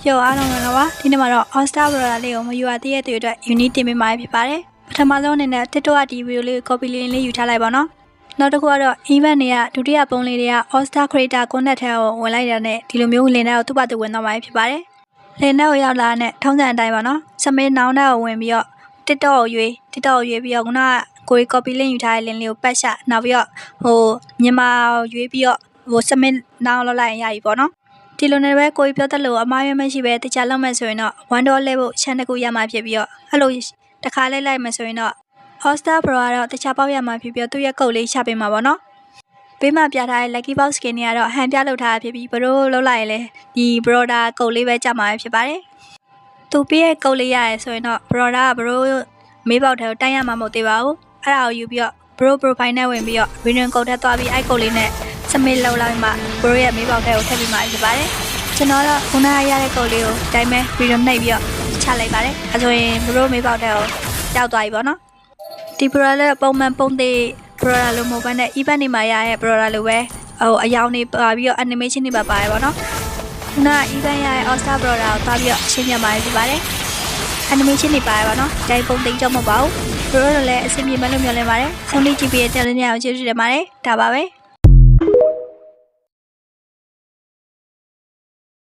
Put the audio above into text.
ပြောအားလုံးလည်းပါဒီနေ့မှာတော့ All Star Brother လေးကိုမယူရသေးတဲ့သူအတွက် unique တင်ပေးမှာဖြစ်ပါတယ်ပထမဆုံးအနေနဲ့ TikTok ကဒီဗီဒီယိုလေး copy လေးယူထားလိုက်ပါနော်နောက်တစ်ခုကတော့ event တွေကဒုတိယပုံလေးတွေက All Star Creator Connect ထဲကိုဝင်လိုက်တာနဲ့ဒီလိုမျိုးလင်ထဲကိုသူ့ဘာသူဝင်တော့မှာဖြစ်ပါတယ်လင်ထဲကိုရောက်လာတဲ့ထုံးစံအတိုင်းပါနော်စမေးနောင်ထဲကိုဝင်ပြီးတော့ TikTok ကိုရွေးပြီးတော့ခုနကကိုယ် copy လေးယူထားတဲ့လင်လေးကိုပတ်ရှနောက်ပြီးတော့မြန်မာရွေးပြီးတော့စမေးနောင်လောက်လိုက်ရင်ရပြီပေါ့နော်ဒီလိုနဲ့ပဲကိုယ်ပြောတတ်လို့အမှားရမရှိပဲတခြားလောက်မှဆိုရင်တော့$1လဲဖို့ channel တစ်ခုရမှာဖြစ်ပြီးတော့အဲ့လိုတစ်ခါလိုက်မှဆိုရင်တော့ All Star Pro ကတော့တခြားပေါက်ရမှာဖြစ်ပြီးတော့သူ့ရဲ့ကုတ်လေးချပေးမှာပေါ့နော်ဘေးမှာပြထားတဲ့ Lucky Box Skin တွေကတော့ဟန်ပြလုပ်ထားတာဖြစ်ပြီးဘရိုးလောက်လိုက်ရင်လေဒီ Broda ကုတ်လေးပဲကြမှာဖြစ်ပါတယ်သူပြည့်ရဲ့ကုတ်လေးရရဲဆိုရင်တော့ Broda ကဘရိုးမေးပေါက်ထဲကိုတိုင်းရမှာမဟုတ်သေးပါဘူးအဲ့ဒါကိုယူပြီးတော့ Bro Profile နဲ့ဝင်ပြီးတော့ Reunion ကုတ်ထဲသွားပြီးအဲ့ကုတ်လေးနဲ့စမေးလောက်လိုက်မှ Bro ရဲ့မေးပေါက်ထဲကိုထည့်ပြီးမှဖြစ်ပါတယ်ကျွန်တော်တော့ခုနကရတဲ့ကုတ်လေးကိုတိုင်းမဲ့ Reunion နှိပ်ပြီးတော့ချလိုက်ပါတယ်အဲဆိုရင် Bro မေးပေါက်ထဲကိုရောက်သွားပြီပေါ့နော်ဒီ Broda လည်းပုံမှန်ပုံသေး Broda လိုမဟုတ်ဘဲနဲ့ event တွေမှာရတဲ့ Broda လိုပဲအယောင်တွေပါပြီးတော့ animation တွေပါပါတယ်ပေါ့နော်ခုနက event ရတဲ့ All Star Broda ကိုသွားပြီးတော့ရှင်းပြပါရစေပါတယ် animation တွေပါတယ်ပေါ့နော်ဒါပုံသိမ်းကြောက်မဟုတ်ပါဘူး Broda လည်းအဆင်ပြေမဲ့လို့မျှော်လင့်ပါတယ်ဆုံးဖြတ်ကြည့်ပြီးတဲ့တဲ့လေးများကိုကျေးဇူးတင်ပါတယ်ဒါပါပဲ